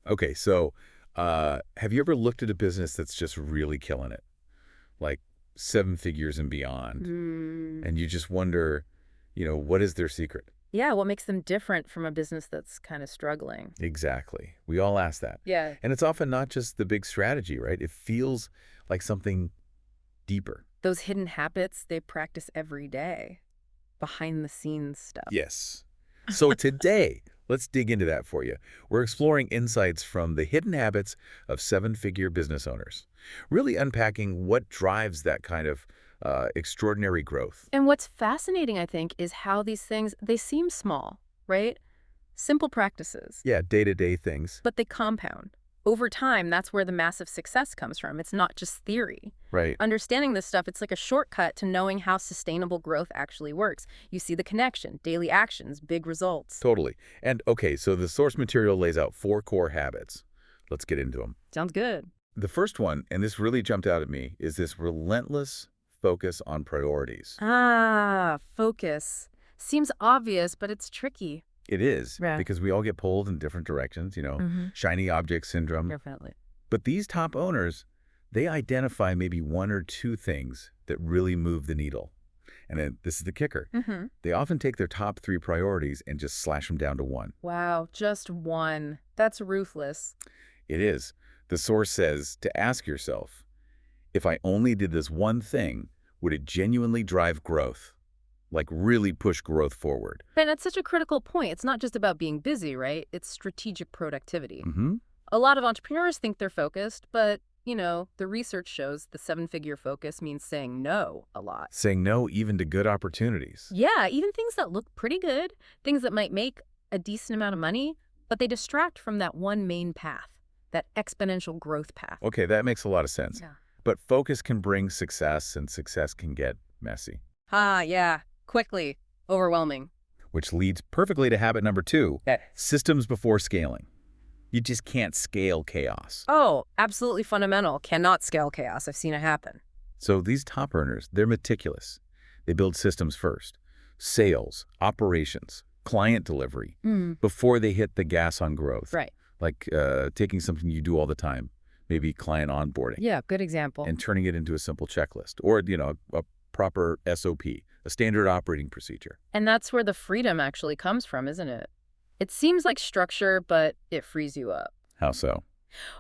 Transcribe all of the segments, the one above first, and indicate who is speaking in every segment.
Speaker 1: Okay, so have you ever looked at a business that's just really killing it? Like seven figures and beyond.
Speaker 2: Hmm.
Speaker 1: And you just wonder, what is their secret?
Speaker 2: Yeah, what makes them different from a business that's kind of struggling?
Speaker 1: Exactly. We all ask that.
Speaker 2: Yeah.
Speaker 1: And it's often not just the big strategy, right? It feels like something deeper.
Speaker 2: Those hidden habits they practice every day, behind the scenes stuff.
Speaker 1: Yes. So today, let's dig into that for you. We're exploring insights from the hidden habits of seven-figure business owners, really unpacking what drives that kind of extraordinary growth.
Speaker 2: And what's fascinating, I think, is how these things, they seem small, right? Simple practices,
Speaker 1: Yeah, day-to-day things.
Speaker 2: but they compound. Over time, that's where the massive success comes from. It's not just theory.
Speaker 1: Right.
Speaker 2: Understanding this stuff, it's like a shortcut to knowing how sustainable growth actually works. You see the connection, daily actions, big results.
Speaker 1: Totally. And okay, so the source material lays out four core habits. Let's get into them.
Speaker 2: Sounds good.
Speaker 1: The first one, and this really jumped out at me, is this relentless focus on priorities.
Speaker 2: Ah, focus. Seems obvious, but it's tricky.
Speaker 1: It is,
Speaker 2: Yeah.
Speaker 1: because we all get pulled in different directions,
Speaker 2: Mm-hmm.
Speaker 1: shiny object syndrome.
Speaker 2: Definitely.
Speaker 1: But these top owners, they identify maybe one or two things that really move the needle. And then this is the kicker.
Speaker 2: Mm-hmm.
Speaker 1: They often take their top three priorities and just slash them down to one.
Speaker 2: Wow, just one. That's ruthless.
Speaker 1: It is. The source says to ask yourself, if I only did this one thing, would it genuinely drive growth? Like really push growth forward?
Speaker 2: And that's such a critical point. It's not just about being busy, right? It's strategic productivity.
Speaker 1: Mm-hmm.
Speaker 2: A lot of entrepreneurs think they're focused, but, the research shows the seven-figure focus means saying no a lot.
Speaker 1: Saying no even to good opportunities.
Speaker 2: Yeah, even things that look pretty good, things that might make a decent amount of money, but they distract from that one main path, that exponential growth path.
Speaker 1: Okay, that makes a lot of sense.
Speaker 2: Yeah.
Speaker 1: But focus can bring success, and success can get messy.
Speaker 2: Ah, yeah. Quickly. Overwhelming.
Speaker 1: Which leads perfectly to habit number two,
Speaker 2: Okay.
Speaker 1: systems before scaling. You just can't scale chaos.
Speaker 2: Oh, absolutely fundamental. Cannot scale chaos. I've seen it happen.
Speaker 1: So these top earners, they're meticulous. They build systems first. Sales, operations, client delivery, before they hit the gas on growth.
Speaker 2: Right.
Speaker 1: Like taking something you do all the time, maybe client onboarding,
Speaker 2: Yeah, good example.
Speaker 1: and turning it into a simple checklist or, a proper SOP, a standard operating procedure.
Speaker 2: And that's where the freedom actually comes from, isn't it? It seems like structure, but it frees you up.
Speaker 1: How so?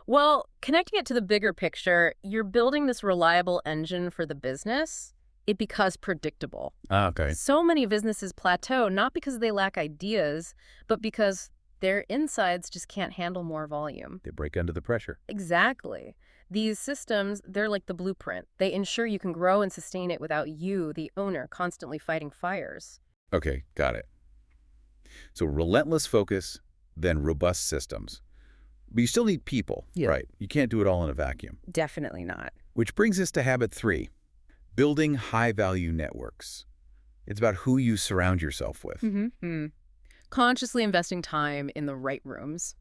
Speaker 2: Well, connecting it to the bigger picture, you're building this reliable engine for the business. It becomes predictable.
Speaker 1: Ah, okay.
Speaker 2: So many businesses plateau, not because they lack ideas, but because their insides just can't handle more volume.
Speaker 1: They break under the pressure.
Speaker 2: Exactly. These systems, they're like the blueprint. They ensure you can grow and sustain it without you, the owner, constantly fighting fires.
Speaker 1: Okay, got it. So relentless focus, then robust systems. But you still need people,
Speaker 2: Yeah.
Speaker 1: right? You can't do it all in a vacuum.
Speaker 2: Definitely not.
Speaker 1: Which brings us to habit three, building high-value networks. It's about who you surround yourself with.
Speaker 2: Mm-hmm. Consciously investing time in the right rooms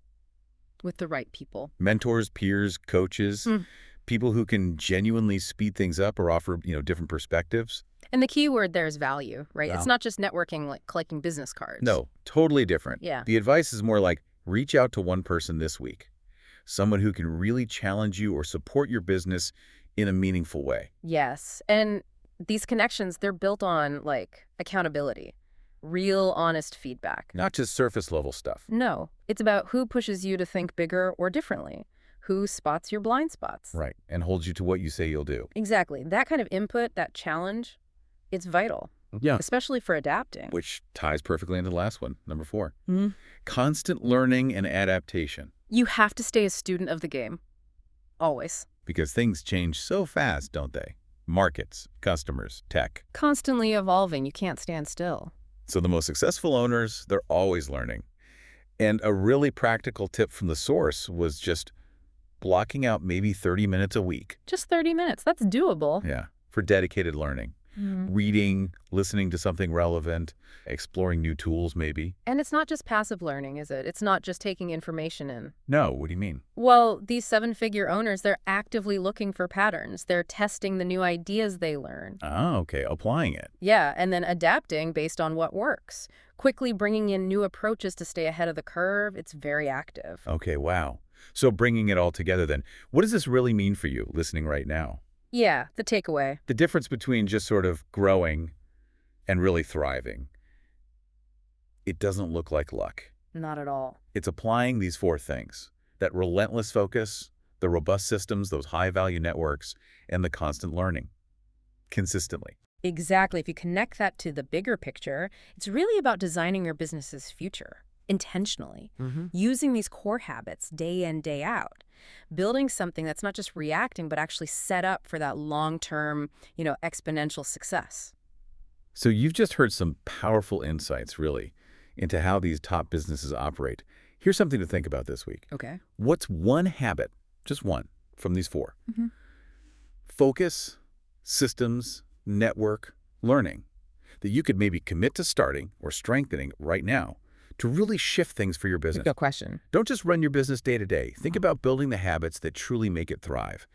Speaker 2: with the right people.
Speaker 1: Mentors, peers, coaches,
Speaker 2: Mm.
Speaker 1: people who can genuinely speed things up or offer, different perspectives.
Speaker 2: And the key word there is value, right?
Speaker 1: Wow.
Speaker 2: It's not just networking like collecting business cards.
Speaker 1: No, totally different.
Speaker 2: Yeah.
Speaker 1: The advice is more like, reach out to one person this week, someone who can really challenge you or support your business in a meaningful way.
Speaker 2: Yes. And these connections, they're built on accountability, real honest feedback.
Speaker 1: Not just surface-level stuff.
Speaker 2: No, it's about who pushes you to think bigger or differently, who spots your blind spots.
Speaker 1: Right, and holds you to what you say you'll do.
Speaker 2: Exactly. That kind of input, that challenge, it's vital,
Speaker 1: Yeah.
Speaker 2: especially for adapting.
Speaker 1: Which ties perfectly into the last one, number 4.
Speaker 2: Mm.
Speaker 1: Constant learning and adaptation,
Speaker 2: You have to stay a student of the game. Always.
Speaker 1: because things change so fast, don't they? Markets, customers, tech.
Speaker 2: Constantly evolving. You can't stand still.
Speaker 1: So the most successful owners, they're always learning. And a really practical tip from the source was just blocking out maybe 30 minutes a week.
Speaker 2: Just 30 minutes. That's doable.
Speaker 1: Yeah, for dedicated learning. Reading, listening to something relevant, exploring new tools maybe.
Speaker 2: And it's not just passive learning, is it? It's not just taking information in.
Speaker 1: No, what do you mean?
Speaker 2: Well, these seven-figure owners, they're actively looking for patterns. They're testing the new ideas they learn.
Speaker 1: Oh, okay, applying it.
Speaker 2: Yeah, and then adapting based on what works. Quickly bringing in new approaches to stay ahead of the curve. It's very active.
Speaker 1: Okay, wow. So bringing it all together then, what does this really mean for you listening right now?
Speaker 2: Yeah, the takeaway.
Speaker 1: The difference between just sort of growing and really thriving, it doesn't look like luck.
Speaker 2: Not at all.
Speaker 1: It's applying these four things: that relentless focus, the robust systems, those high-value networks, and the constant learning consistently.
Speaker 2: Exactly. If you connect that to the bigger picture, it's really about designing your business's future intentionally, using these core habits day in, day out, building something that's not just reacting, but actually set up for that long-term, exponential success.
Speaker 1: So you've just heard some powerful insights, really, into how these top businesses operate. Here's something to think about this week.
Speaker 2: Okay.
Speaker 1: What's one habit, just one, from these four?
Speaker 2: Mhm.
Speaker 1: Focus, systems, network, learning, that you could maybe commit to starting or strengthening right now to really shift things for your business.
Speaker 2: Good question.
Speaker 1: Don't just run your business day to day. Think about building the habits that truly make it thrive.